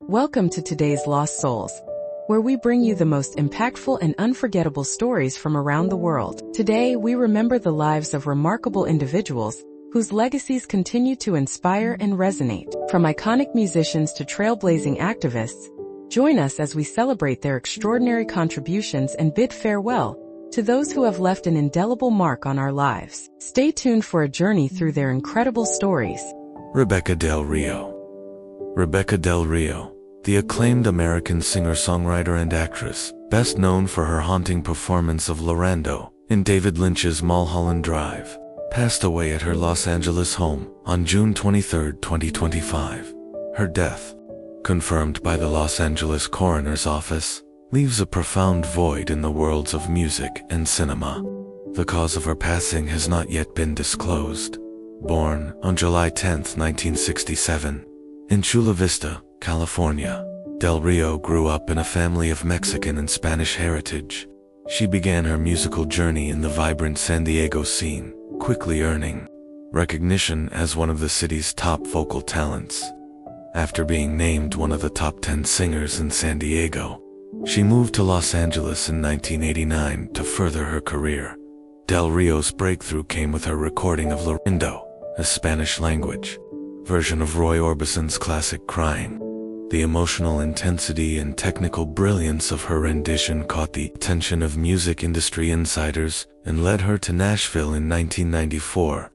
Welcome to today's Lost Souls, where we bring you the most impactful and unforgettable stories from around the world. Today, we remember the lives of remarkable individuals whose legacies continue to inspire and resonate. From iconic musicians to trailblazing activists, join us as we celebrate their extraordinary contributions and bid farewell to those who have left an indelible mark on our lives. Stay tuned for a journey through their incredible stories. Rebekah Del Rio. Rebekah Del Rio, the acclaimed American singer-songwriter and actress, best known for her haunting performance of Llorando in David Lynch's Mulholland Drive, passed away at her Los Angeles home on June 23, 2025. Her death, confirmed by the Los Angeles coroner's office, leaves a profound void in the worlds of music and cinema. The cause of her passing has not yet been disclosed. Born on July 10, 1967, in Chula Vista, California, Del Rio grew up in a family of Mexican and Spanish heritage. She began her musical journey in the vibrant San Diego scene, quickly earning recognition as one of the city's top vocal talents. After being named one of the top 10 singers in San Diego, she moved to Los Angeles in 1989 to further her career. Del Rio's breakthrough came with her recording of Llorando, a Spanish-language version of Roy Orbison's classic Crying. The emotional intensity and technical brilliance of her rendition caught the attention of music industry insiders and led her to Nashville in 1994,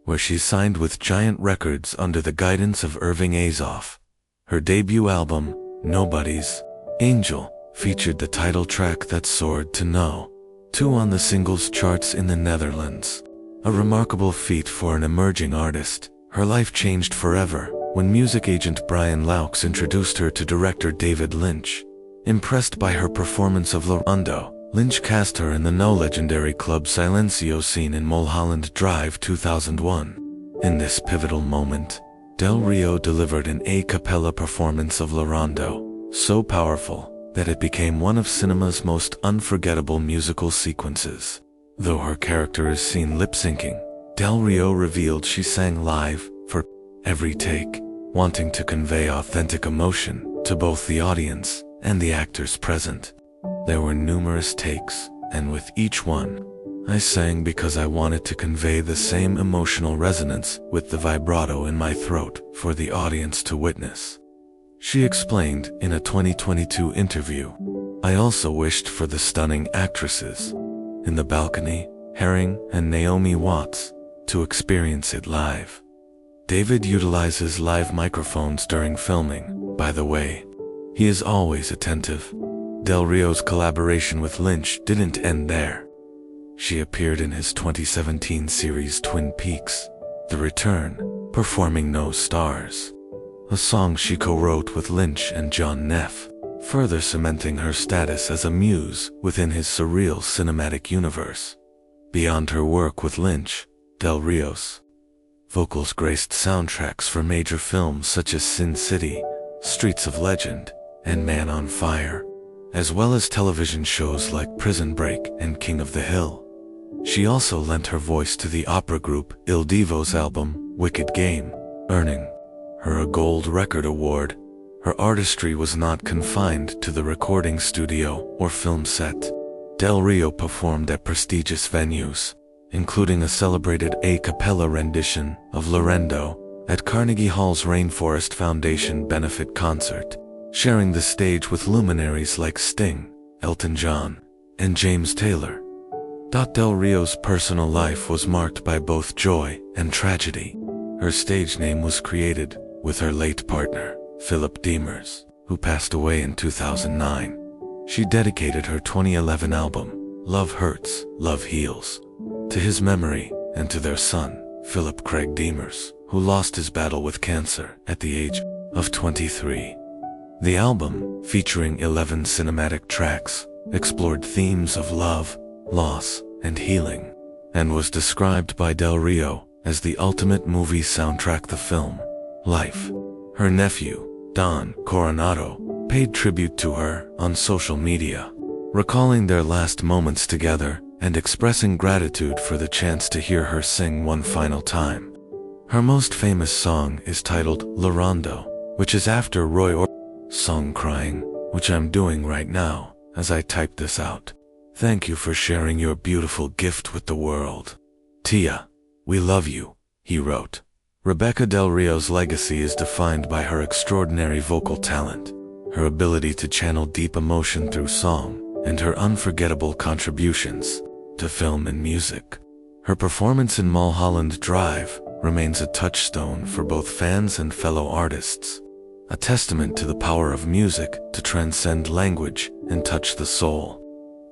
where she signed with Giant Records under the guidance of Irving Azoff. Her debut album, Nobody's Angel, featured the title track that soared to No. 2 on the singles charts in the Netherlands. A remarkable feat for an emerging artist. Her life changed forever when music agent Brian Laux introduced her to director David Lynch. Impressed by her performance of Llorando, Lynch cast her in the now-legendary Club Silencio scene in Mulholland Drive 2001. In this pivotal moment, Del Rio delivered an a cappella performance of Llorando, so powerful that it became one of cinema's most unforgettable musical sequences. Though her character is seen lip-syncing, Del Rio revealed she sang live for every take, wanting to convey authentic emotion to both the audience and the actors present. There were numerous takes, and with each one, I sang because I wanted to convey the same emotional resonance with the vibrato in my throat for the audience to witness. She explained in a 2022 interview. I also wished for the stunning actresses in the balcony, Herring and Naomi Watts, to experience it live. David utilizes live microphones during filming, by the way. He is always attentive. Del Rio's collaboration with Lynch didn't end there. She appeared in his 2017 series Twin Peaks: The Return, performing No Stars, a song she co-wrote with Lynch and John Neff, further cementing her status as a muse within his surreal cinematic universe. Beyond her work with Lynch, Del Rio's vocals graced soundtracks for major films such as Sin City, Streets of Legend, and Man on Fire, as well as television shows like Prison Break and King of the Hill. She also lent her voice to the opera group Il Divo's album, Wicked Game, earning her a Gold Record Award. Her artistry was not confined to the recording studio or film set. Del Rio performed at prestigious venues, including a celebrated a cappella rendition of Llorando at Carnegie Hall's Rainforest Foundation benefit concert, sharing the stage with luminaries like Sting, Elton John, and James Taylor. Del Rio's personal life was marked by both joy and tragedy. Her stage name was created with her late partner, Philip Deemers, who passed away in 2009. She dedicated her 2011 album, Love Hurts, Love Heals, to his memory and to their son, Philip Craig Deemers, who lost his battle with cancer at the age of 23. The album, featuring 11 cinematic tracks, explored themes of love, loss, and healing, and was described by Del Rio as the ultimate movie soundtrack. The film, Life. Her nephew, Don Coronado, paid tribute to her on social media, recalling their last moments together and expressing gratitude for the chance to hear her sing one final time. Her most famous song is titled Llorando, which is after Roy song crying, which I'm doing right now as I type this out. Thank you for sharing your beautiful gift with the world. Tia, we love you, he wrote. Rebekah Del Rio's legacy is defined by her extraordinary vocal talent, her ability to channel deep emotion through song, and her unforgettable contributions to film and music. Her performance in Mulholland Drive remains a touchstone for both fans and fellow artists, a testament to the power of music to transcend language and touch the soul.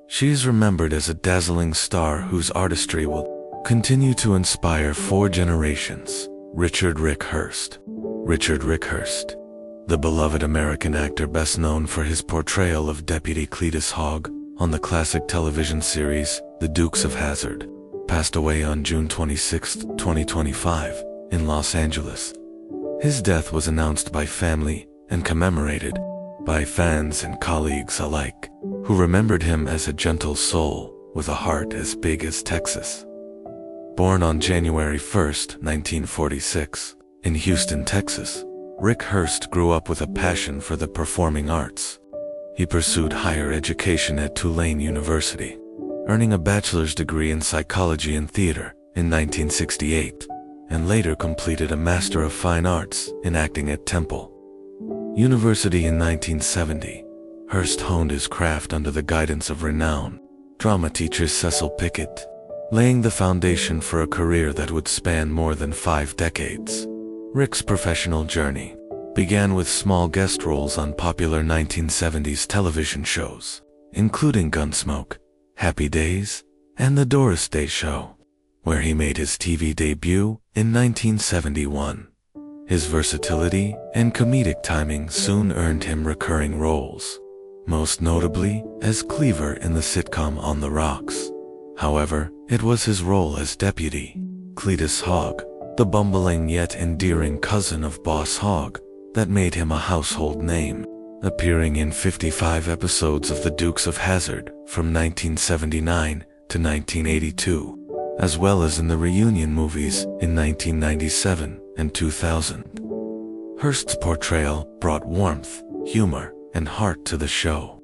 She is remembered as a dazzling star whose artistry will continue to inspire 4 generations. Richard Rick Hurst. Richard Rick Hurst, the beloved American actor best known for his portrayal of Deputy Cletus on the classic television series The Dukes of Hazzard, passed away on June 26, 2025, in Los Angeles. His death was announced by family and commemorated by fans and colleagues alike, who remembered him as a gentle soul with a heart as big as Texas. Born on January 1, 1946, in Houston, Texas, Rick Hurst grew up with a passion for the performing arts. He pursued higher education at Tulane University, earning a bachelor's degree in psychology and theater in 1968, and later completed a Master of Fine Arts in acting at Temple University in 1970. Hurst honed his craft under the guidance of renowned drama teacher Cecil Pickett, laying the foundation for a career that would span more than 5 decades. Rick's professional journey began with small guest roles on popular 1970s television shows, including Gunsmoke, Happy Days, and The Doris Day Show, where he made his TV debut in 1971. His versatility and comedic timing soon earned him recurring roles, most notably as Cleaver in the sitcom On the Rocks. However, it was his role as Deputy Cletus Hogg, the bumbling yet endearing cousin of Boss Hogg, that made him a household name, appearing in 55 episodes of The Dukes of Hazzard from 1979 to 1982, as well as in the reunion movies in 1997 and 2000. Hurst's portrayal brought warmth, humor, and heart to the show,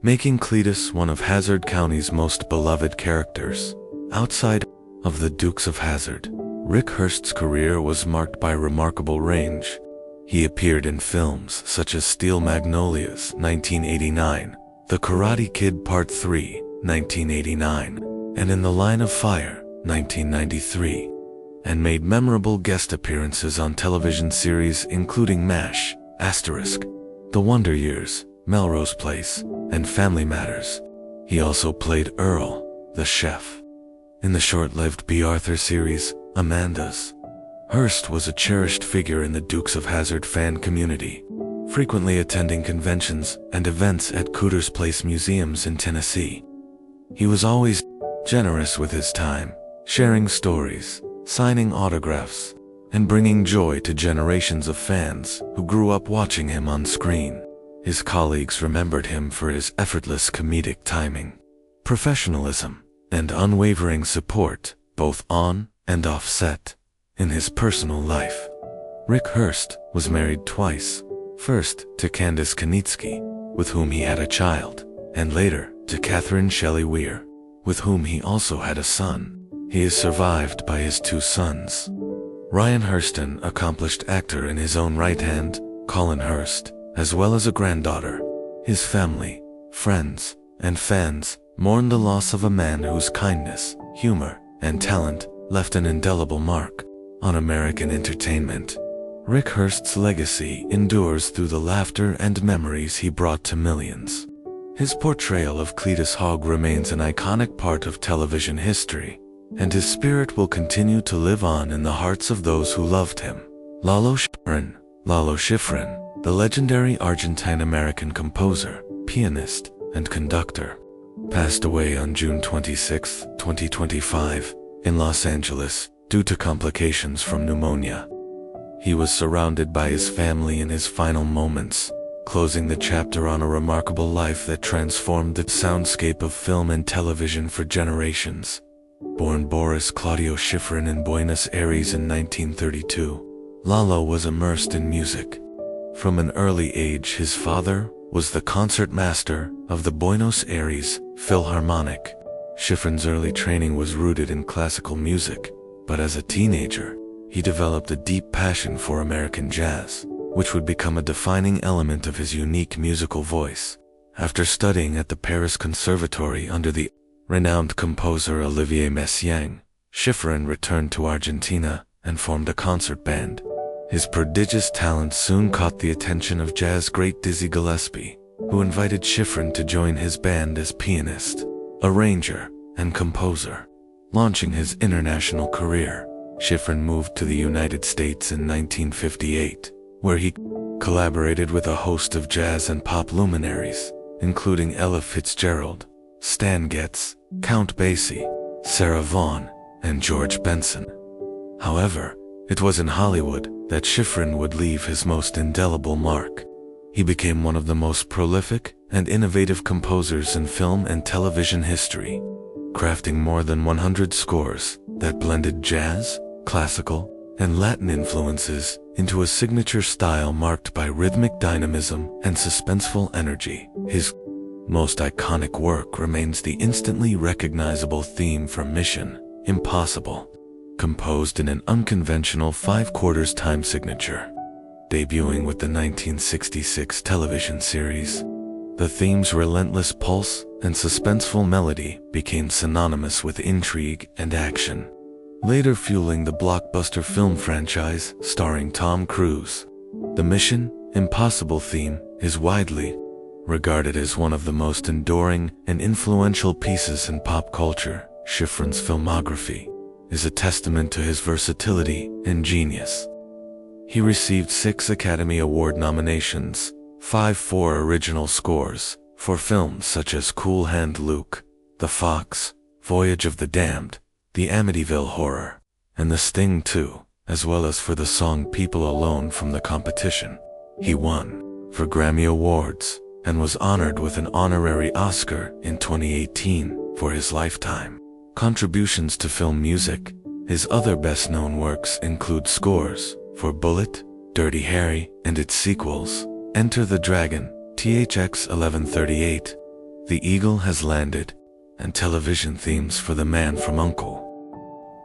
making Cletus one of Hazzard County's most beloved characters. Outside of The Dukes of Hazzard, Rick Hurst's career was marked by remarkable range. He appeared in films such as Steel Magnolias, 1989, The Karate Kid Part 3, 1989, and In the Line of Fire, 1993, and made memorable guest appearances on television series including MASH, The Wonder Years, Melrose Place, and Family Matters. He also played Earl, the chef, in the short-lived B. Arthur series, Amanda's. Hurst was a cherished figure in the Dukes of Hazzard fan community, frequently attending conventions and events at Cooter's Place museums in Tennessee. He was always generous with his time, sharing stories, signing autographs, and bringing joy to generations of fans who grew up watching him on screen. His colleagues remembered him for his effortless comedic timing, professionalism, and unwavering support, both on and off set. In his personal life, Rick Hurst was married twice, first to Candace Kanitsky, with whom he had a child, and later to Catherine Shelley Weir, with whom he also had a son. He is survived by his 2 sons. Ryan Hurst, an accomplished actor in his own right, and Colin Hurst, as well as a granddaughter. His family, friends, and fans mourn the loss of a man whose kindness, humor, and talent left an indelible mark on American entertainment. Rick Hurst's legacy endures through the laughter and memories he brought to millions. His portrayal of Cletus Hogg remains an iconic part of television history, and his spirit will continue to live on in the hearts of those who loved him. Lalo Schifrin, the legendary Argentine-American composer, pianist, and conductor, passed away on June 26, 2025, in Los Angeles due to complications from pneumonia. He was surrounded by his family in his final moments, closing the chapter on a remarkable life that transformed the soundscape of film and television for generations. Born Boris Claudio Schifrin in Buenos Aires in 1932, Lalo was immersed in music, From an early age, his father was the concertmaster of the Buenos Aires Philharmonic. Schifrin's early training was rooted in classical music, but as a teenager, he developed a deep passion for American jazz, which would become a defining element of his unique musical voice. After studying at the Paris Conservatory under the renowned composer Olivier Messiaen, Schifrin returned to Argentina and formed a concert band. His prodigious talent soon caught the attention of jazz great Dizzy Gillespie, who invited Schifrin to join his band as pianist, arranger, and composer. Launching his international career, Schifrin moved to the United States in 1958, where he collaborated with a host of jazz and pop luminaries, including Ella Fitzgerald, Stan Getz, Count Basie, Sarah Vaughan, and George Benson. However, it was in Hollywood that Schifrin would leave his most indelible mark. He became one of the most prolific and innovative composers in film and television history, crafting more than 100 scores that blended jazz, classical, and Latin influences into a signature style marked by rhythmic dynamism and suspenseful energy. His most iconic work remains the instantly recognizable theme from Mission: Impossible, composed in an unconventional 5/4 time signature. Debuting with the 1966 television series, the theme's relentless pulse and suspenseful melody became synonymous with intrigue and action, later fueling the blockbuster film franchise starring Tom Cruise. The Mission: Impossible theme is widely regarded as one of the most enduring and influential pieces in pop culture. Schifrin's filmography is a testament to his versatility and genius. He received 6 Academy Award nominations, 5 for original scores, for films such as Cool Hand Luke, The Fox, Voyage of the Damned, The Amityville Horror, and The Sting 2, as well as for the song People Alone from The Competition. He won 4 Grammy Awards and was honored with an honorary Oscar in 2018 for his lifetime contributions to film music. His other best-known works include scores for Bullet, Dirty Harry, and its sequels, Enter the Dragon, THX 1138, The Eagle Has Landed, and television themes for The Man from U.N.C.L.E.,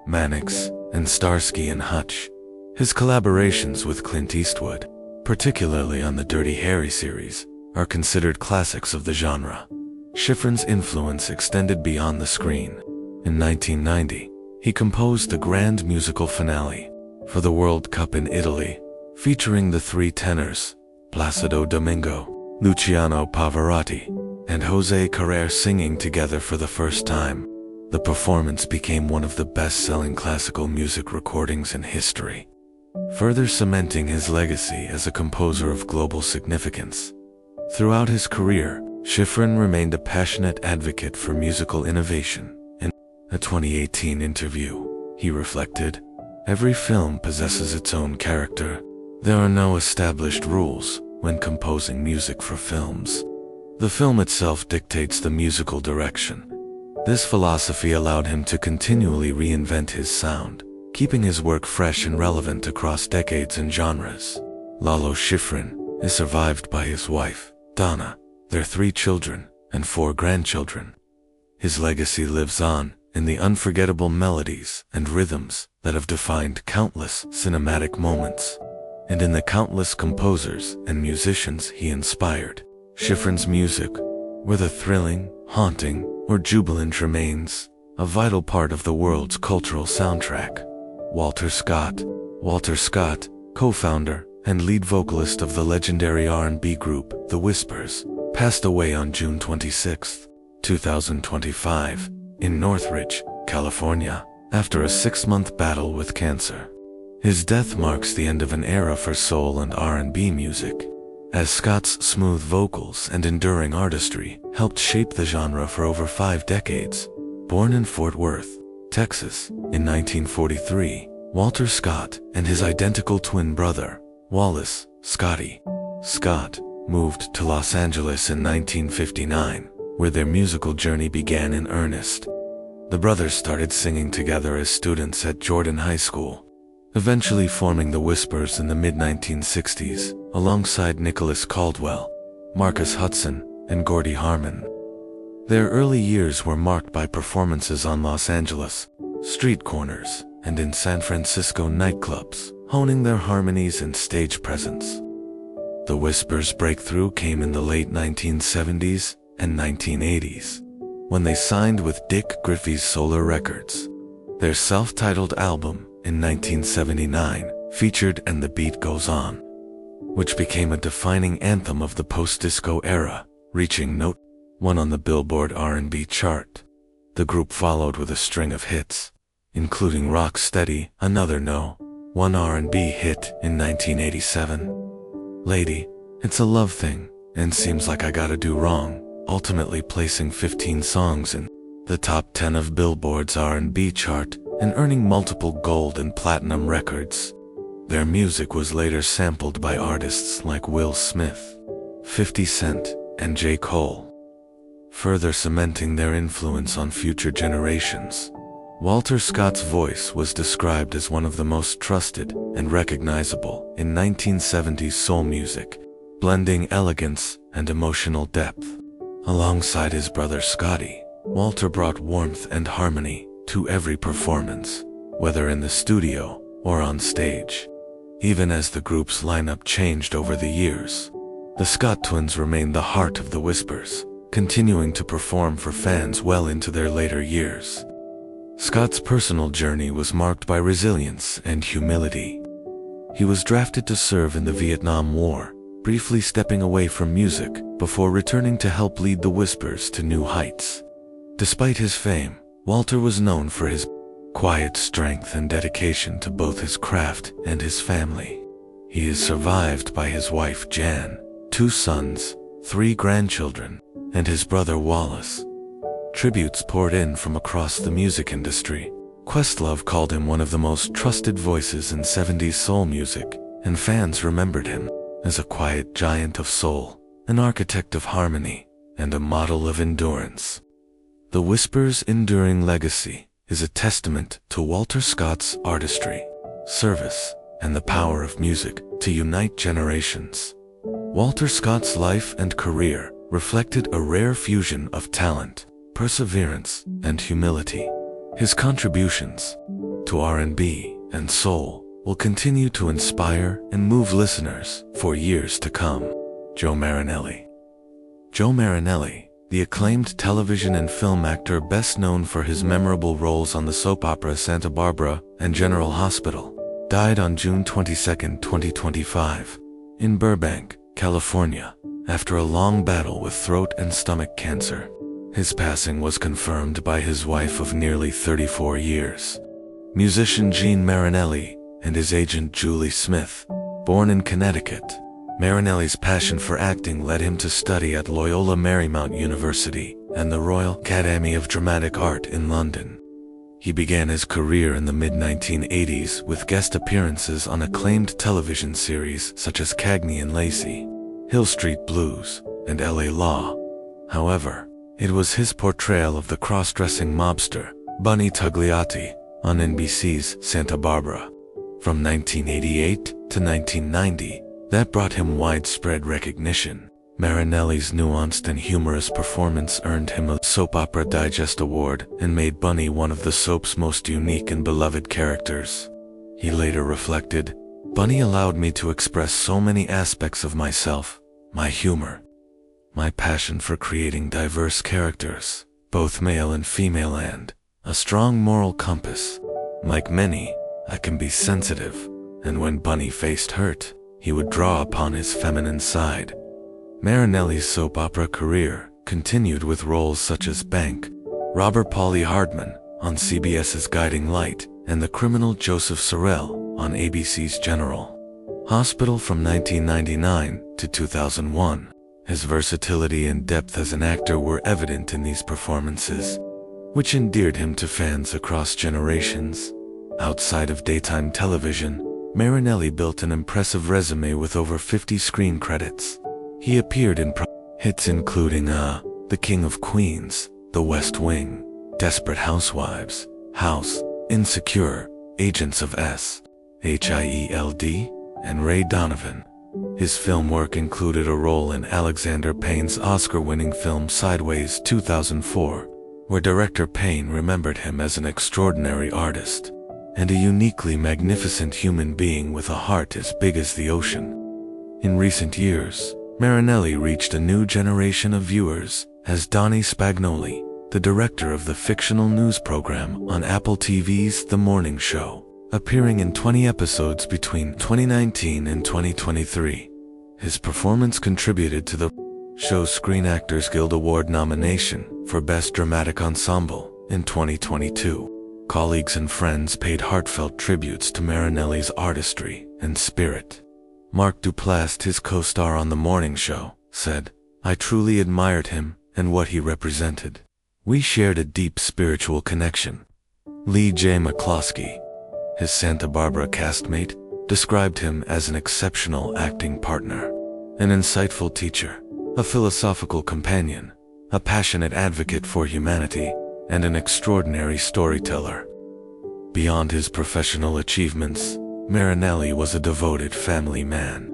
Mannix, and Starsky and Hutch. His collaborations with Clint Eastwood, particularly on the Dirty Harry series, are considered classics of the genre. Schifrin's influence extended beyond the screen. In 1990, he composed the grand musical finale for the World Cup in Italy, featuring the 3 tenors, Placido Domingo, Luciano Pavarotti, and Jose Carrer singing together for the first time. The performance became one of the best-selling classical music recordings in history, further cementing his legacy as a composer of global significance. Throughout his career, Schifrin remained a passionate advocate for musical innovation. In a 2018 interview, he reflected, "Every film possesses its own character. There are no established rules when composing music for films. The film itself dictates the musical direction." This philosophy allowed him to continually reinvent his sound, keeping his work fresh and relevant across decades and genres. Lalo Schifrin is survived by his wife, Donna, their 3 children, and 4 grandchildren. His legacy lives on in the unforgettable melodies and rhythms that have defined countless cinematic moments, and in the countless composers and musicians he inspired. Schifrin's music, whether thrilling, haunting, or jubilant, remains a vital part of the world's cultural soundtrack. Walter Scott, co-founder and lead vocalist of the legendary R&B group The Whispers, passed away on June 26, 2025, in Northridge, California, after a 6-month battle with cancer. His death marks the end of an era for soul and R&B music, as Scott's smooth vocals and enduring artistry helped shape the genre for over 5 decades. Born in Fort Worth, Texas, in 1943, Walter Scott and his identical twin brother, Wallace Scotty Scott, moved to Los Angeles in 1959, where their musical journey began in earnest. The brothers started singing together as students at Jordan High School. eventually forming the Whispers in the mid-1960s, alongside Nicholas Caldwell, Marcus Hudson, and Gordy Harmon. Their early years were marked by performances on Los Angeles street corners and in San Francisco nightclubs, honing their harmonies and stage presence. The Whispers' breakthrough came in the late 1970s and 1980s, when they signed with Dick Griffey's Solar Records. Their self-titled album in 1979 featured And the Beat Goes On, which became a defining anthem of the post-disco era, reaching note 1 on the Billboard R&B chart. The group followed with a string of hits, including Rock Steady, Another No, one R&B hit in 1987, Lady, It's a Love Thing, and Seems Like I Gotta Do Wrong, ultimately placing 15 songs in the top 10 of Billboard's R&B chart and earning multiple gold and platinum records. Their music was later sampled by artists like Will Smith, 50 Cent, and J. Cole, further cementing their influence on future generations. Walter Scott's voice was described as one of the most trusted and recognizable in 1970s soul music, blending elegance and emotional depth. Alongside his brother Scotty, Walter brought warmth and harmony to every performance, whether in the studio or on stage. Even as the group's lineup changed over the years, the Scott twins remained the heart of the Whispers, continuing to perform for fans well into their later years. Scott's personal journey was marked by resilience and humility. He was drafted to serve in the Vietnam War, briefly stepping away from music before returning to help lead the Whispers to new heights. Despite his fame, Walter was known for his quiet strength and dedication to both his craft and his family. He is survived by his wife Jan, 2 sons, 3 grandchildren, and his brother Wallace. Tributes poured in from across the music industry. Questlove called him one of the most trusted voices in 70s soul music, and fans remembered him as a quiet giant of soul, an architect of harmony, and a model of endurance. The Whispers' enduring legacy is a testament to Walter Scott's artistry, service, and the power of music to unite generations. Walter Scott's life and career reflected a rare fusion of talent, perseverance, and humility. His contributions to R&B and soul will continue to inspire and move listeners for years to come. Joe Marinelli. Joe Marinelli, the acclaimed television and film actor best known for his memorable roles on the soap opera Santa Barbara and General Hospital, died on June 22, 2025, in Burbank, California, after a long battle with throat and stomach cancer. His passing was confirmed by his wife of nearly 34 years, musician Gene Marinelli, and his agent Julie Smith. Born in Connecticut, Marinelli's passion for acting led him to study at Loyola Marymount University and the Royal Academy of Dramatic Art in London. He began his career in the mid-1980s with guest appearances on acclaimed television series such as Cagney and Lacey, Hill Street Blues, and LA Law. However, it was his portrayal of the cross-dressing mobster, Bunny Tugliati, on NBC's Santa Barbara, from 1988 to 1990, that brought him widespread recognition. Marinelli's nuanced and humorous performance earned him a Soap Opera Digest Award and made Bunny one of the soap's most unique and beloved characters. He later reflected, "Bunny allowed me to express so many aspects of myself, my humor, my passion for creating diverse characters, both male and female, and a strong moral compass. Like many, I can be sensitive, and when Bunny faced hurt, he would draw upon his feminine side." Marinelli's soap opera career continued with roles such as Bank, Robert Pauly Hardman on CBS's Guiding Light, and the criminal Joseph Sorrell on ABC's General Hospital from 1999 to 2001. His versatility and depth as an actor were evident in these performances, which endeared him to fans across generations. Outside of daytime television, Marinelli built an impressive resume with over 50 screen credits. He appeared in hits including The King of Queens, The West Wing, Desperate Housewives, House, Insecure, Agents of S, Hield, and Ray Donovan. His film work included a role in Alexander Payne's Oscar-winning film Sideways 2004, where director Payne remembered him as an extraordinary artist and a uniquely magnificent human being with a heart as big as the ocean. In recent years, Marinelli reached a new generation of viewers as Donnie Spagnoli, the director of the fictional news program on Apple TV's The Morning Show, appearing in 20 episodes between 2019 and 2023. His performance contributed to the show's Screen Actors Guild Award nomination for Best Dramatic Ensemble in 2022. Colleagues and friends paid heartfelt tributes to Marinelli's artistry and spirit. Mark Duplass, his co-star on The Morning Show, said, "I truly admired him and what he represented. We shared a deep spiritual connection." Lee J. McCloskey, his Santa Barbara castmate, described him as an exceptional acting partner, an insightful teacher, a philosophical companion, a passionate advocate for humanity, and an extraordinary storyteller. Beyond his professional achievements, Marinelli was a devoted family man.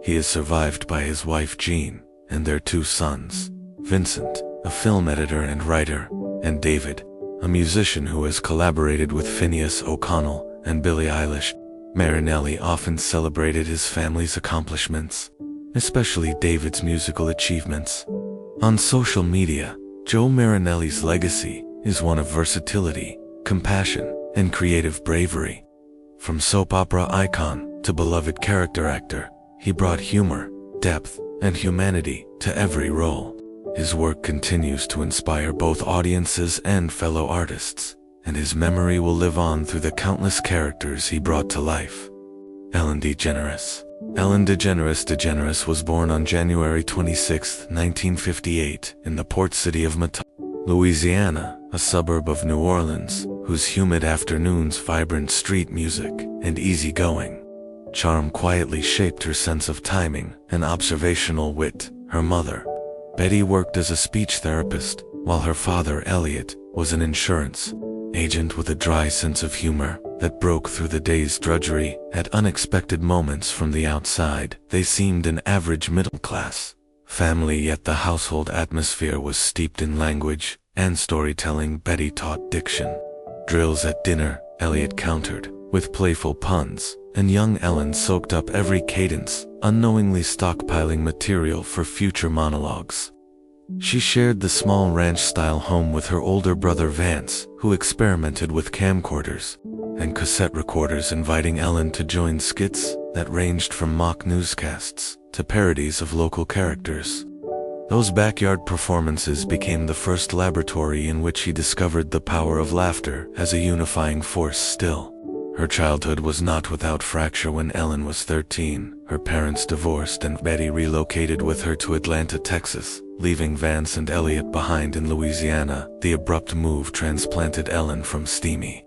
He is survived by his wife Jean and their 2 sons, Vincent, a film editor and writer, and David, a musician who has collaborated with Phineas O'Connell and Billie Eilish. Marinelli often celebrated his family's accomplishments, especially David's musical achievements. On social media, Joe Marinelli's legacy is one of versatility, compassion, and creative bravery. From soap opera icon to beloved character actor, he brought humor, depth, and humanity to every role. His work continues to inspire both audiences and fellow artists, and his memory will live on through the countless characters he brought to life. Ellen DeGeneres. Ellen DeGeneres was born on January 26, 1958, in the port city of Matane, Louisiana, a suburb of New Orleans, whose humid afternoons, vibrant street music, and easygoing charm quietly shaped her sense of timing and observational wit. Her mother, Betty, worked as a speech therapist, while her father, Elliot, was an insurance agent with a dry sense of humor that broke through the day's drudgery at unexpected moments from the outside. They seemed an average middle-class family, yet the household atmosphere was steeped in language and storytelling. Betty taught diction drills at dinner, Elliot countered with playful puns, and young Ellen soaked up every cadence, unknowingly stockpiling material for future monologues. She shared the small ranch-style home with her older brother Vance, who experimented with camcorders and cassette recorders, inviting Ellen to join skits that ranged from mock newscasts to parodies of local characters. Those backyard performances became the first laboratory in which he discovered the power of laughter as a unifying force. Still, her childhood was not without fracture. When Ellen was 13, her parents divorced and Betty relocated with her to Atlanta, Texas, leaving Vance and Elliot behind in Louisiana. The abrupt move transplanted Ellen from steamy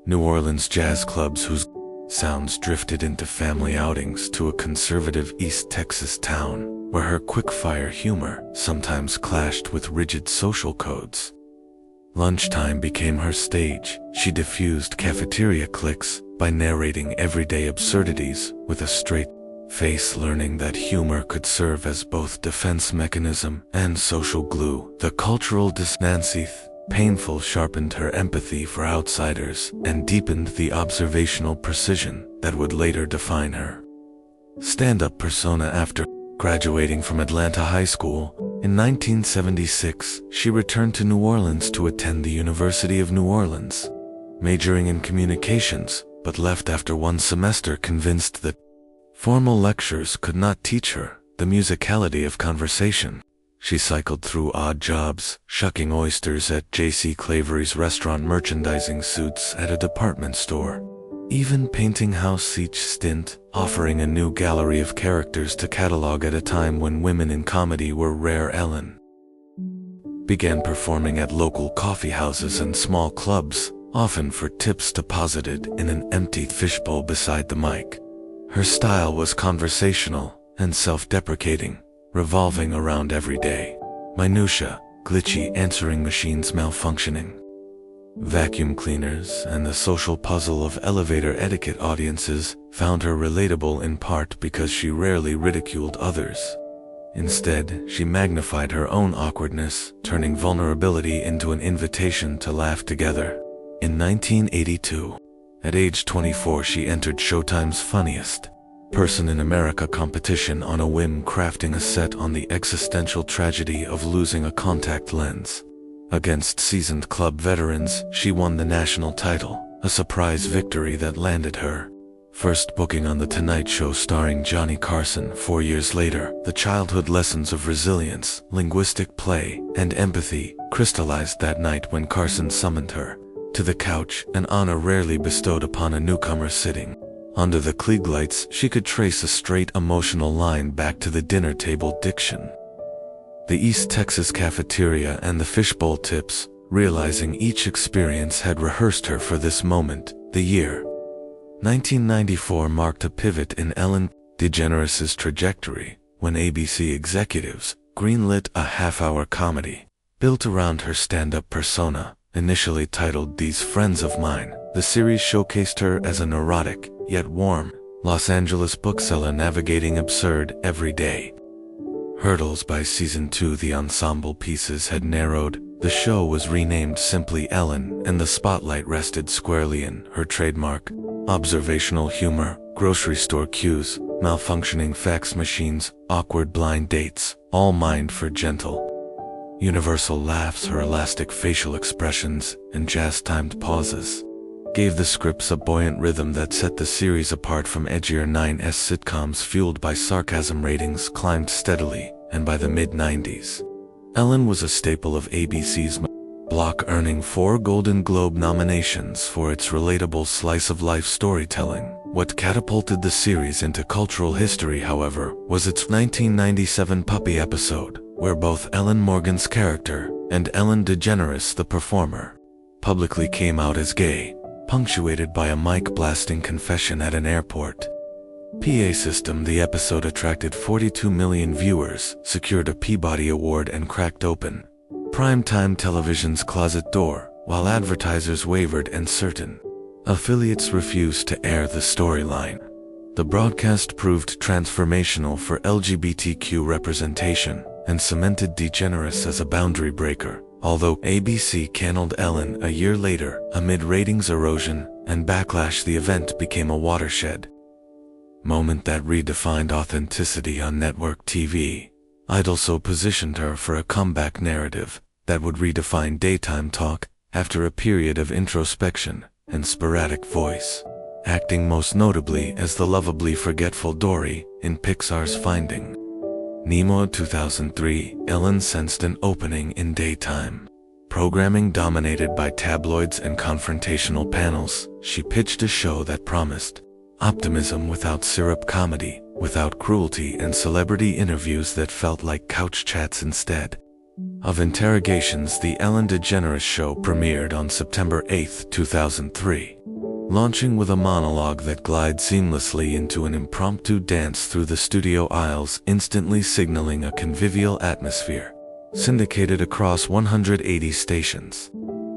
New Orleans jazz clubs whose sounds drifted into family outings to a conservative East Texas town, where her quick-fire humor sometimes clashed with rigid social codes. Lunchtime became her stage. She diffused cafeteria cliques by narrating everyday absurdities with a straight face, learning that humor could serve as both defense mechanism and social glue. The cultural dissonance, painful, sharpened her empathy for outsiders and deepened the observational precision that would later define her stand-up persona. After graduating from Atlanta High School in 1976, she returned to New Orleans to attend the University of New Orleans, majoring in communications, but left after one semester, convinced that formal lectures could not teach her the musicality of conversation. She cycled through odd jobs, shucking oysters at J.C. Clavery's restaurant, merchandising suits at a department store, even painting house. Each stint offering a new gallery of characters to catalog at a time when women in comedy were rare. Ellen began performing at local coffee houses and small clubs, often for tips deposited in an empty fishbowl beside the mic. Her style was conversational and self-deprecating, revolving around everyday minutia, glitchy answering machines malfunctioning, Vacuum cleaners and the social puzzle of elevator etiquette audiences found her relatable in part because she rarely ridiculed others. Instead, she magnified her own awkwardness, turning vulnerability into an invitation to laugh together. In 1982, at age 24, she entered Showtime's Funniest Person in America competition on a whim, crafting a set on the existential tragedy of losing a contact lens. Against seasoned club veterans, she won the national title, a surprise victory that landed her first booking on The Tonight Show starring Johnny Carson. 4 years later, the childhood lessons of resilience, linguistic play, and empathy crystallized that night when Carson summoned her to the couch, an honor rarely bestowed upon a newcomer sitting under the Klieg lights. She could trace a straight emotional line back to the dinner table diction, the East Texas cafeteria, and the fishbowl tips, realizing each experience had rehearsed her for this moment. The year 1994 marked a pivot in Ellen DeGeneres' trajectory when ABC executives greenlit a half-hour comedy built around her stand-up persona. Initially titled These Friends of Mine, the series showcased her as a neurotic, yet warm, Los Angeles bookseller navigating absurd, everyday hurdles. By season 2, the ensemble pieces had narrowed. The show was renamed simply Ellen, and the spotlight rested squarely in her trademark observational humor, grocery store cues, malfunctioning fax machines, awkward blind dates, all mined for gentle, universal laughs. Her elastic facial expressions and jazz-timed pauses gave the scripts a buoyant rhythm that set the series apart from edgier 9s sitcoms fueled by sarcasm. Ratings climbed steadily, and by the mid-90s, Ellen was a staple of ABC's block, earning 4 Golden Globe nominations for its relatable slice-of-life storytelling. What catapulted the series into cultural history, however, was its 1997 puppy episode, where both Ellen Morgan's character and Ellen DeGeneres, the performer, publicly came out as gay, punctuated by a mic-blasting confession at an airport PA system. The episode attracted 42 million viewers, secured a Peabody Award, and cracked open primetime television's closet door, while advertisers wavered and certain affiliates refused to air the storyline. The broadcast proved transformational for LGBTQ representation and cemented DeGeneres as a boundary breaker. Although ABC canceled Ellen a year later amid ratings erosion and backlash, the event became a watershed moment that redefined authenticity on network TV. Idol so positioned her for a comeback narrative that would redefine daytime talk after a period of introspection and sporadic voice acting, most notably as the lovably forgetful Dory in Pixar's Finding Nemo. 2003, Ellen sensed an opening in daytime programming dominated by tabloids and confrontational panels. She pitched a show that promised optimism without syrup, comedy without cruelty, and celebrity interviews that felt like couch chats instead of interrogations. The Ellen DeGeneres Show premiered on September 8, 2003, launching with a monologue that glides seamlessly into an impromptu dance through the studio aisles, instantly signaling a convivial atmosphere. Syndicated across 180 stations,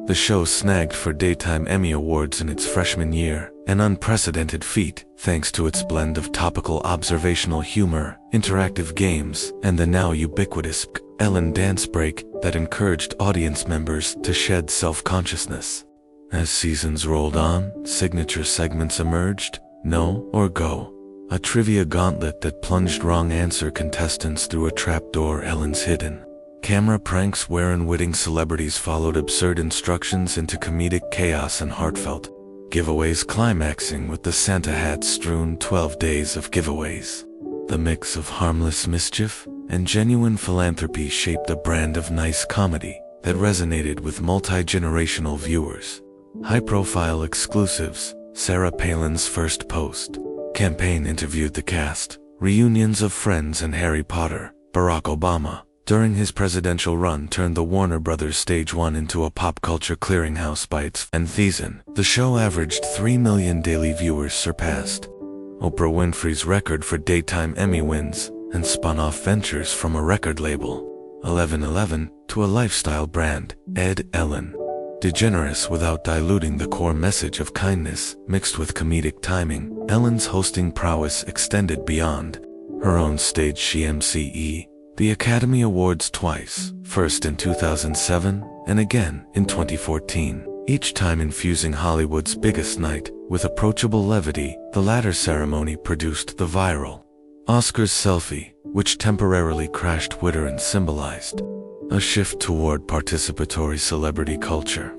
the show snagged 4 Daytime Emmy Awards in its freshman year, an unprecedented feat thanks to its blend of topical observational humor, interactive games, and the now ubiquitous Ellen dance break that encouraged audience members to shed self-consciousness. As seasons rolled on, signature segments emerged: No or Go, a trivia gauntlet that plunged wrong answer contestants through a trapdoor. Ellen's hidden camera pranks wherein witting celebrities followed absurd instructions into comedic chaos, and heartfelt giveaways climaxing with the Santa hat-strewn 12 days of giveaways. The mix of harmless mischief and genuine philanthropy shaped a brand of nice comedy that resonated with multi-generational viewers. High-profile exclusives, Sarah Palin's first post campaign interviewed the cast, reunions of Friends and Harry Potter. Barack Obama, during his presidential run, turned the Warner Brothers Stage 1 into a pop culture clearinghouse by its season. The show averaged 3 million daily viewers, surpassed Oprah Winfrey's record for daytime Emmy wins, and spun off ventures from a record label, 1111, to a lifestyle brand, Ed. Ellen DeGeneres without diluting the core message of kindness, mixed with comedic timing, Ellen's hosting prowess extended beyond her own stage. She MC'd the Academy Awards twice, first in 2007 and again in 2014, each time infusing Hollywood's biggest night with approachable levity. The latter ceremony produced the viral Oscars selfie, which temporarily crashed Twitter and symbolized a shift toward participatory celebrity culture.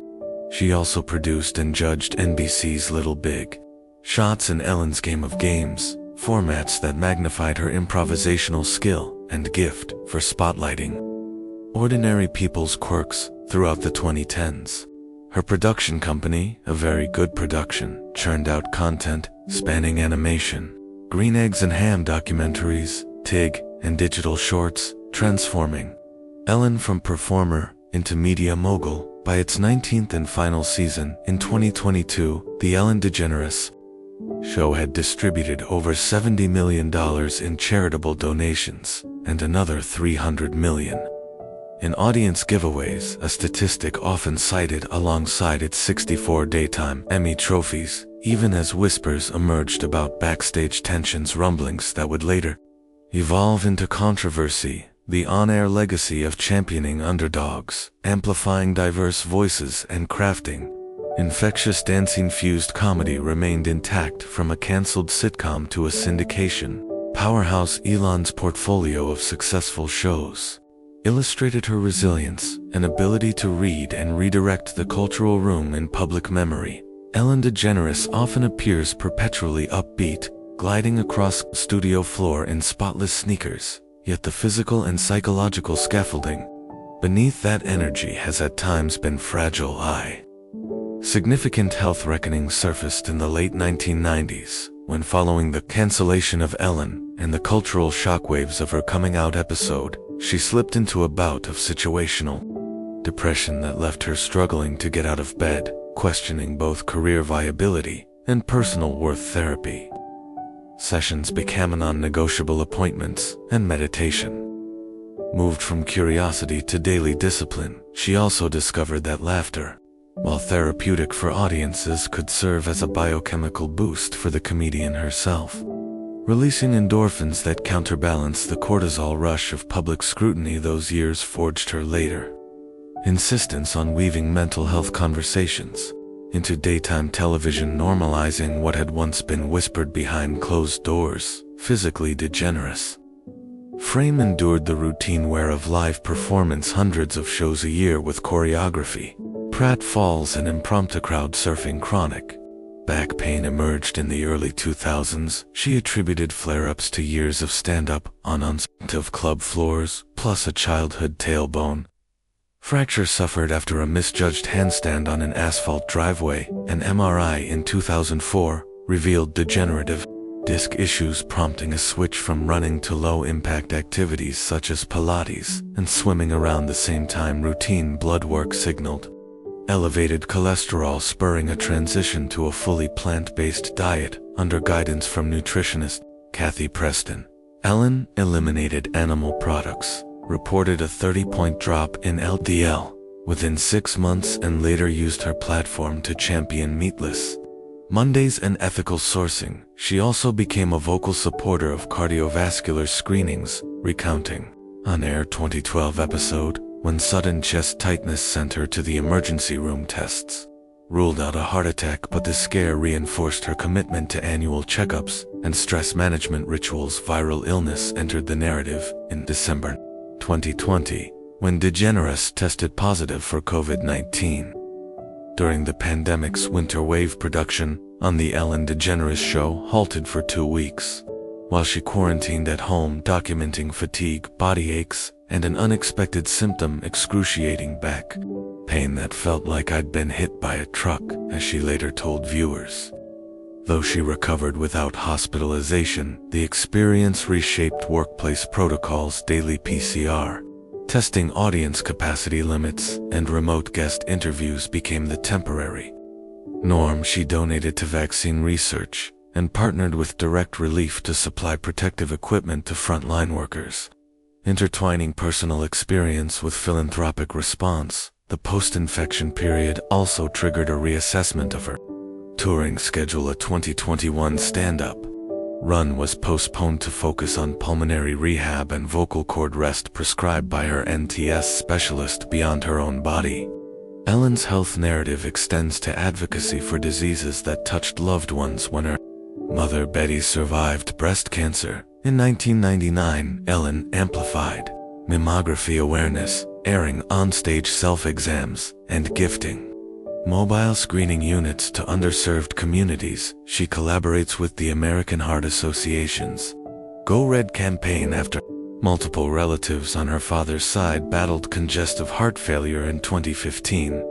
She also produced and judged NBC's Little Big Shots and Ellen's Game of Games, formats that magnified her improvisational skill and gift for spotlighting ordinary people's quirks throughout the 2010s. Her production company, A Very Good Production, churned out content spanning animation, Green Eggs and Ham documentaries, TIG, and digital shorts, transforming Ellen from performer into media mogul. By its 19th and final season in 2022, The Ellen DeGeneres Show had distributed over $70 million in charitable donations and another $300 million in audience giveaways, a statistic often cited alongside its 64 daytime Emmy trophies, even as whispers emerged about backstage tensions, rumblings that would later evolve into controversy. The on-air legacy of championing underdogs, amplifying diverse voices, and crafting infectious dancing-fused comedy remained intact. From a canceled sitcom to a syndication powerhouse, Ellen's portfolio of successful shows illustrated her resilience and ability to read and redirect the cultural room in public memory. Ellen DeGeneres often appears perpetually upbeat, gliding across studio floor in spotless sneakers, yet the physical and psychological scaffolding beneath that energy has at times been fragile. Significant health reckonings surfaced in the late 1990s, when following the cancellation of Ellen and the cultural shockwaves of her coming out episode, she slipped into a bout of situational depression that left her struggling to get out of bed, questioning both career viability and personal worth. Therapy sessions became non-negotiable appointments, and meditation moved from curiosity to daily discipline. She also discovered that laughter, while therapeutic for audiences, could serve as a biochemical boost for the comedian herself, releasing endorphins that counterbalance the cortisol rush of public scrutiny. Those years forged her later insistence on weaving mental health conversations into daytime television, normalizing what had once been whispered behind closed doors. Physically DeGeneres Frame endured the routine wear of live performance, hundreds of shows a year with choreography, pratfalls, and impromptu crowd surfing. Chronic back pain emerged in the early 2000s. She attributed flare-ups to years of stand-up on unsuspective club floors, plus a childhood tailbone fracture suffered after a misjudged handstand on an asphalt driveway. An MRI in 2004 revealed degenerative disc issues, prompting a switch from running to low-impact activities such as Pilates and swimming. Around the same time, routine blood work signaled elevated cholesterol, spurring a transition to a fully plant-based diet under guidance from nutritionist Kathy Preston. Ellen eliminated animal products, reported a 30-point drop in LDL within 6 months, and later used her platform to champion meatless Mondays and ethical sourcing. She also became a vocal supporter of cardiovascular screenings, recounting an Air 2012 episode when sudden chest tightness sent her to the emergency room. Tests ruled out a heart attack, but the scare reinforced her commitment to annual checkups and stress management rituals. Viral illness entered the narrative in December 2020 when DeGeneres tested positive for COVID-19. During the pandemic's winter wave, production on The Ellen DeGeneres Show halted for 2 weeks, while she quarantined at home, documenting fatigue, body aches, and an unexpected symptom, excruciating back pain that felt like I'd been hit by a truck, as she later told viewers. Though she recovered without hospitalization, the experience reshaped workplace protocols, daily PCR testing, audience capacity limits, and remote guest interviews became the temporary norm. She donated to vaccine research and partnered with Direct Relief to supply protective equipment to frontline workers, intertwining personal experience with philanthropic response. The post-infection period also triggered a reassessment of her touring schedule. A 2021 stand-up run was postponed to focus on pulmonary rehab and vocal cord rest prescribed by her NTS specialist beyond her own body. Ellen's health narrative extends to advocacy for diseases that touched loved ones when her mother Betty survived breast cancer. In 1999, Ellen amplified mammography awareness, airing onstage self-exams and gifting mobile screening units to underserved communities. She collaborates with the American Heart Association's Go Red campaign after multiple relatives on her father's side battled congestive heart failure in 2015.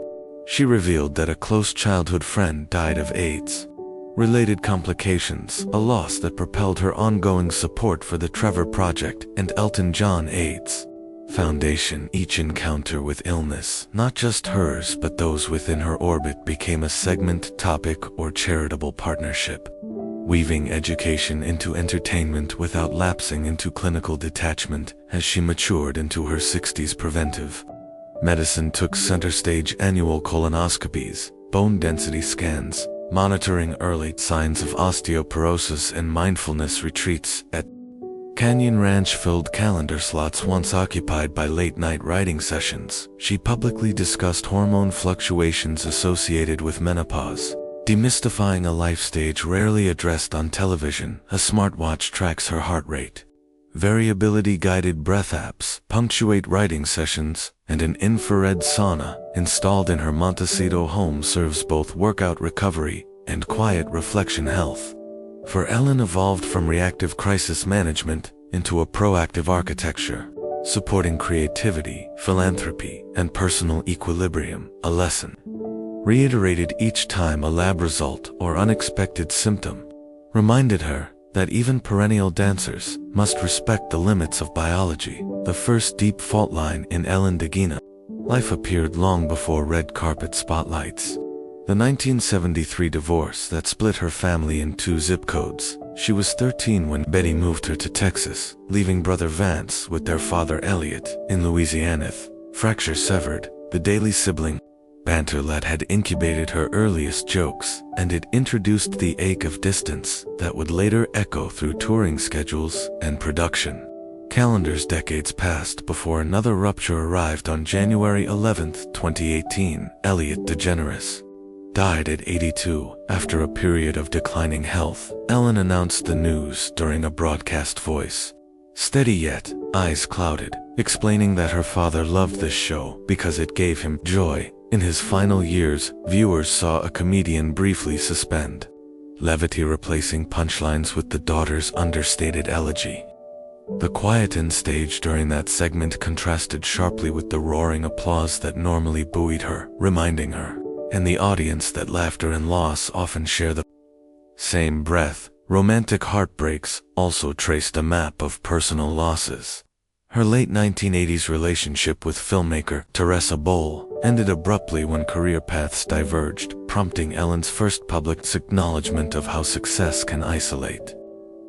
She revealed that a close childhood friend died of AIDS-related complications, a loss that propelled her ongoing support for the Trevor Project and Elton John AIDS Foundation. Each encounter with illness, not just hers but those within her orbit, became a segment, topic, or charitable partnership, weaving education into entertainment without lapsing into clinical detachment. As she matured into her 60s, preventive medicine took center stage. Annual colonoscopies, bone density scans, monitoring early signs of osteoporosis, and mindfulness retreats at Canyon Ranch filled calendar slots once occupied by late-night writing sessions. She publicly discussed hormone fluctuations associated with menopause, demystifying a life stage rarely addressed on television. A smartwatch tracks her heart rate, variability-guided breath apps punctuate writing sessions, and an infrared sauna installed in her Montecito home serves both workout recovery and quiet reflection. Health for Ellen evolved from reactive crisis management into a proactive architecture, supporting creativity, philanthropy, and personal equilibrium. A lesson reiterated each time a lab result or unexpected symptom reminded her that even perennial dancers must respect the limits of biology. The first deep fault line in Ellen DeGeneres' life appeared long before red carpet spotlights. The 1973 divorce that split her family in 2 zip codes. She was 13 when Betty moved her to Texas, leaving brother Vance with their father Elliot in Louisiana. Fracture severed the daily sibling banter that had incubated her earliest jokes, and it introduced the ache of distance that would later echo through touring schedules and production calendars. Decades passed before another rupture arrived. On January 11, 2018, Elliot DeGeneres died at 82 after a period of declining health. Ellen announced the news during a broadcast voice, steady yet eyes clouded, explaining that her father loved this show because it gave him joy. In his final years, viewers saw a comedian briefly suspend levity, replacing punchlines with the daughter's understated elegy. The quiet end stage during that segment contrasted sharply with the roaring applause that normally buoyed her, reminding her and the audience that laughter and loss often share the same breath. Romantic heartbreaks also traced a map of personal losses. Her late 1980s relationship with filmmaker Teresa Boll ended abruptly when career paths diverged, prompting Ellen's first public acknowledgement of how success can isolate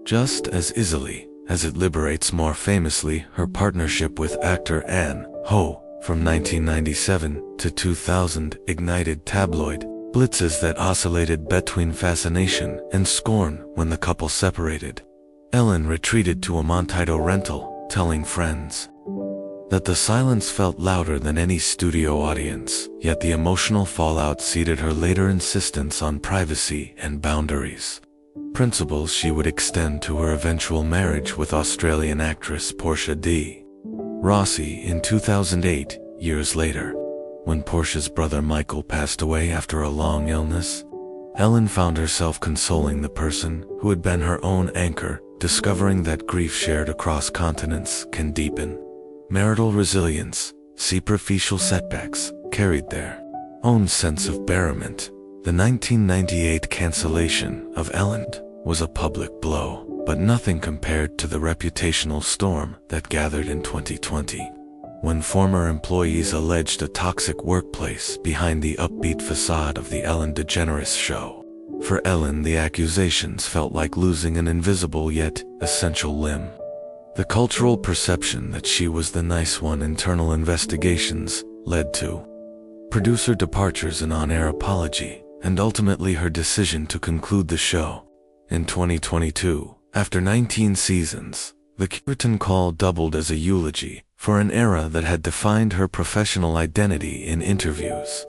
just as easily as it liberates. More famously, her partnership with actor Ann Ho from 1997 to 2000 ignited tabloid blitzes that oscillated between fascination and scorn. When the couple separated, Ellen retreated to a Montecito rental, telling friends that the silence felt louder than any studio audience. Yet the emotional fallout seeded her later insistence on privacy and boundaries, principles she would extend to her eventual marriage with Australian actress Portia de Rossi in 2008. Years later, when Portia's brother Michael passed away after a long illness, Ellen found herself consoling the person who had been her own anchor, discovering that grief shared across continents can deepen marital resilience. Superficial setbacks carried their own sense of betterment. The 1998 cancellation of Ellen was a public blow, but nothing compared to the reputational storm that gathered in 2020, when former employees alleged a toxic workplace behind the upbeat facade of the Ellen DeGeneres Show. For Ellen, the accusations felt like losing an invisible yet essential limb. The cultural perception that she was the nice one. Internal investigations led to producer departures, an on-air apology, and ultimately her decision to conclude the show. In 2022, after 19 seasons, the curtain call doubled as a eulogy for an era that had defined her professional identity in interviews.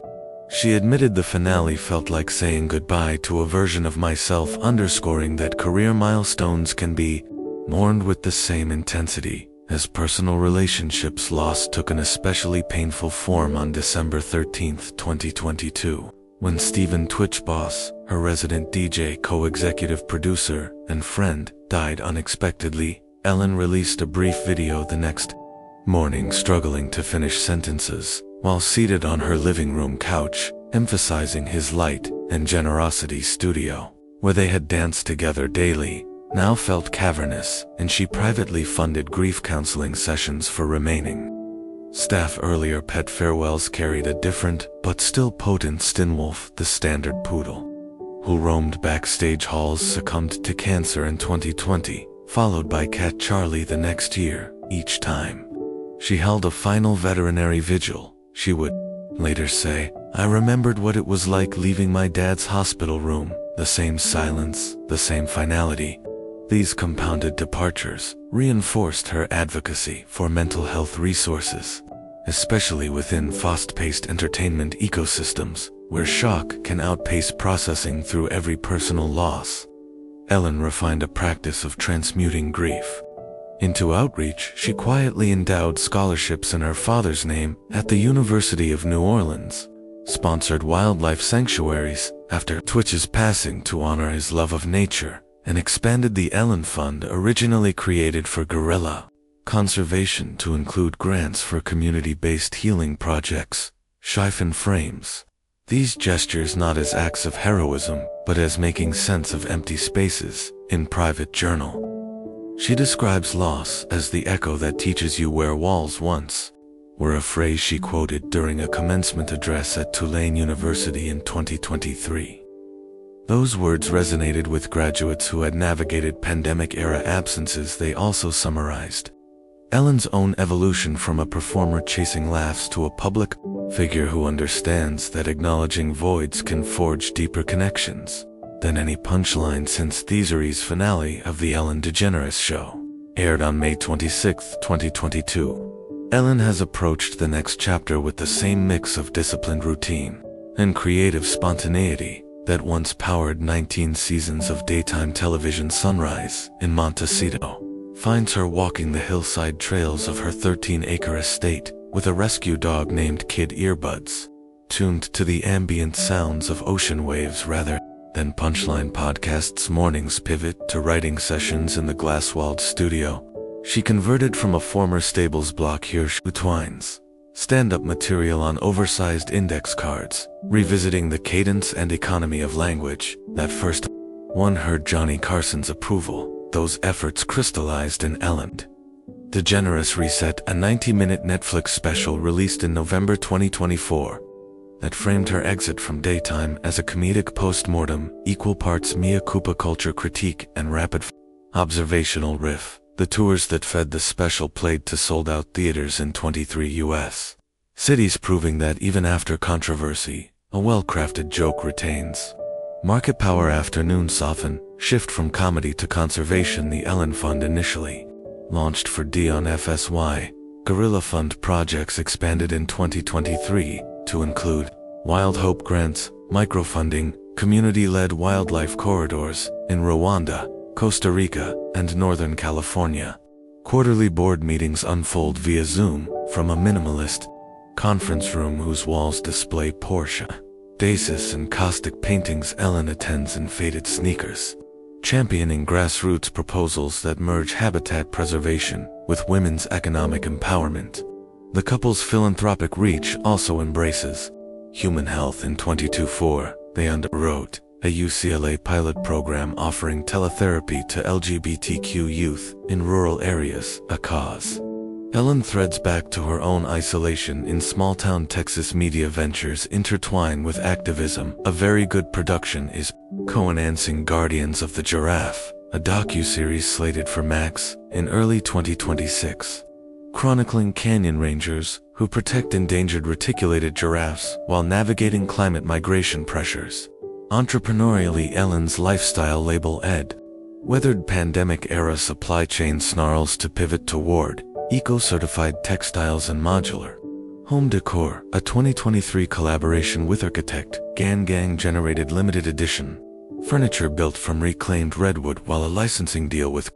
She admitted the finale felt like saying goodbye to a version of myself, underscoring that career milestones can be mourned with the same intensity as personal relationships. Loss took an especially painful form on December 13, 2022, when Stephen Twitch Boss, her resident DJ, co-executive producer, and friend, died unexpectedly. Ellen released a brief video the next morning, struggling to finish sentences while seated on her living room couch, emphasizing his light and generosity. Studio, where they had danced together daily, now felt cavernous, and she privately funded grief counseling sessions for remaining staff. Earlier pet farewells carried a different, but still potent Stinwolf, the standard poodle, who roamed backstage halls, succumbed to cancer in 2020, followed by cat Charlie the next year. Each time she held a final veterinary vigil, she would later say, "I remembered what it was like leaving my dad's hospital room, the same silence, the same finality." These compounded departures reinforced her advocacy for mental health resources, especially within fast-paced entertainment ecosystems, where shock can outpace processing through every personal loss. Ellen refined a practice of transmuting grief into outreach. She quietly endowed scholarships in her father's name at the University of New Orleans, sponsored wildlife sanctuaries after Twitch's passing to honor his love of nature, and expanded the Ellen Fund, originally created for gorilla conservation, to include grants for community-based healing projects. Schifrin frames these gestures not as acts of heroism, but as making sense of empty spaces in private journal. She describes loss as the echo that teaches you where walls once were, a phrase she quoted during a commencement address at Tulane University in 2023. Those words resonated with graduates who had navigated pandemic-era absences. They also summarized Ellen's own evolution from a performer chasing laughs to a public figure who understands that acknowledging voids can forge deeper connections than any punchline. Since Thesery's finale of The Ellen DeGeneres Show aired on May 26, 2022, Ellen has approached the next chapter with the same mix of disciplined routine and creative spontaneity that once powered 19 seasons of daytime television. Sunrise in Montecito finds her walking the hillside trails of her 13-acre estate with a rescue dog named Kid, earbuds tuned to the ambient sounds of ocean waves rather than punchline. Podcasts mornings pivot to writing sessions in the glass-walled studio she converted from a former stables block. Here she twines stand-up material on oversized index cards, revisiting the cadence and economy of language that first won her Johnny Carson's approval. Those efforts crystallized in Ellen DeGeneres Reset, a 90-minute Netflix special released in November 2024 that framed her exit from daytime as a comedic post-mortem, equal parts mea culpa, culture critique, and rapid observational riff. The tours that fed the special played to sold-out theaters in 23 U.S. cities, proving that even after controversy, a well-crafted joke retains market power. Afternoon soften, shift from comedy to conservation. The Ellen Fund, initially launched for Dion FSY Gorilla Fund projects, expanded in 2023 to include Wild Hope grants, microfunding, community-led wildlife corridors in Rwanda, Costa Rica, and Northern California. Quarterly board meetings unfold via Zoom from a minimalist conference room whose walls display Porsche, Dacis, and caustic paintings. Ellen attends in faded sneakers, championing grassroots proposals that merge habitat preservation with women's economic empowerment. The couple's philanthropic reach also embraces human health. In 2024, they underwrote a UCLA pilot program offering teletherapy to LGBTQ youth in rural areas, a cause Ellen threads back to her own isolation in small-town Texas. Media ventures intertwine with activism. A very good production is co-announcing Guardians of the Giraffe, a docuseries slated for Max in early 2026, chronicling canyon rangers who protect endangered reticulated giraffes while navigating climate migration pressures. Entrepreneurially, Ellen's lifestyle label Ed. Weathered pandemic-era supply chain snarls to pivot toward eco-certified textiles and modular home decor, a 2023 collaboration with architect Gang generated limited edition furniture built from reclaimed redwood, while a licensing deal with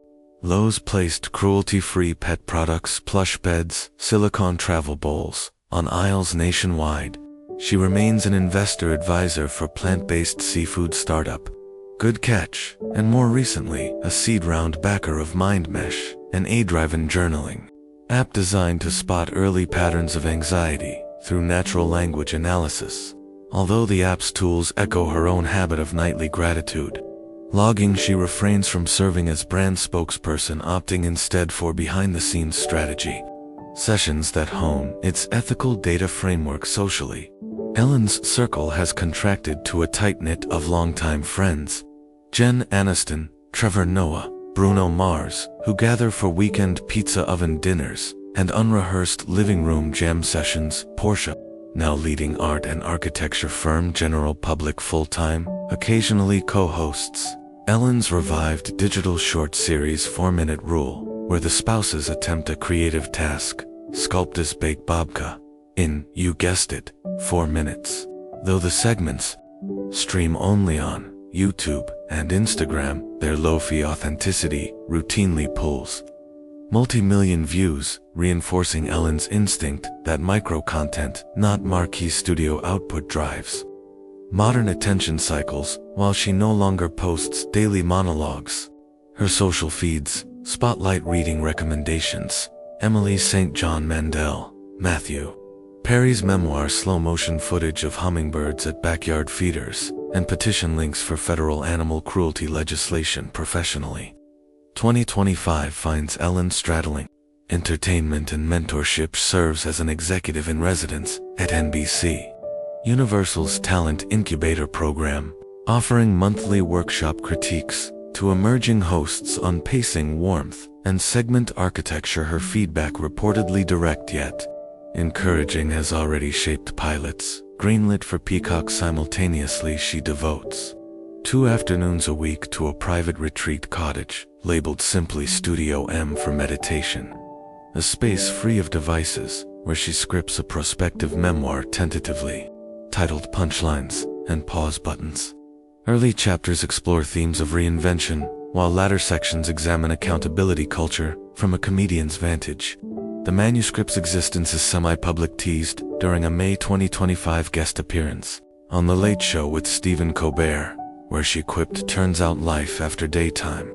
Lowe's placed cruelty-free pet products, plush beds, silicone travel bowls on aisles nationwide. She remains an investor advisor for plant-based seafood startup Good Catch, and more recently, a seed round backer of MindMesh, an AI-driven journaling app designed to spot early patterns of anxiety through natural language analysis. Although the app's tools echo her own habit of nightly gratitude logging, she refrains from serving as brand spokesperson, opting instead for behind-the-scenes strategy sessions that hone its ethical data framework socially. Ellen's circle has contracted to a tight-knit of longtime friends: Jen Aniston, Trevor Noah, Bruno Mars, who gather for weekend pizza oven dinners and unrehearsed living room jam sessions. Portia, now leading art and architecture firm General Public full-time, occasionally co-hosts Ellen's revived digital short series 4-Minute Rule, where the spouses attempt a creative task: sculptus bake babka in, you guessed it, 4 minutes. Though the segments stream only on YouTube and Instagram, their lo-fi authenticity routinely pulls multi-million views, reinforcing Ellen's instinct that micro-content, not marquee studio output, drives modern attention cycles. While she no longer posts daily monologues, her social feeds spotlight reading recommendations: Emily St. John Mandel, Matthew Perry's memoir, slow-motion footage of hummingbirds at backyard feeders, and petition links for federal animal cruelty legislation professionally. 2025 finds Ellen straddling entertainment and mentorship. Serves as an executive in residence at NBC Universal's Talent Incubator program, offering monthly workshop critiques to emerging hosts on pacing, warmth, and segment architecture. Her feedback, reportedly direct yet encouraging, has already shaped pilots greenlit for Peacock. Simultaneously, she devotes 2 afternoons a week to a private retreat cottage labeled simply Studio M for meditation, a space free of devices where she scripts a prospective memoir tentatively titled Punchlines and Pause Buttons. Early chapters explore themes of reinvention, while latter sections examine accountability culture from a comedian's vantage. The manuscript's existence is semi-public, teased during a May 2025 guest appearance on The Late Show with Stephen Colbert, where she quipped, "Turns out life after daytime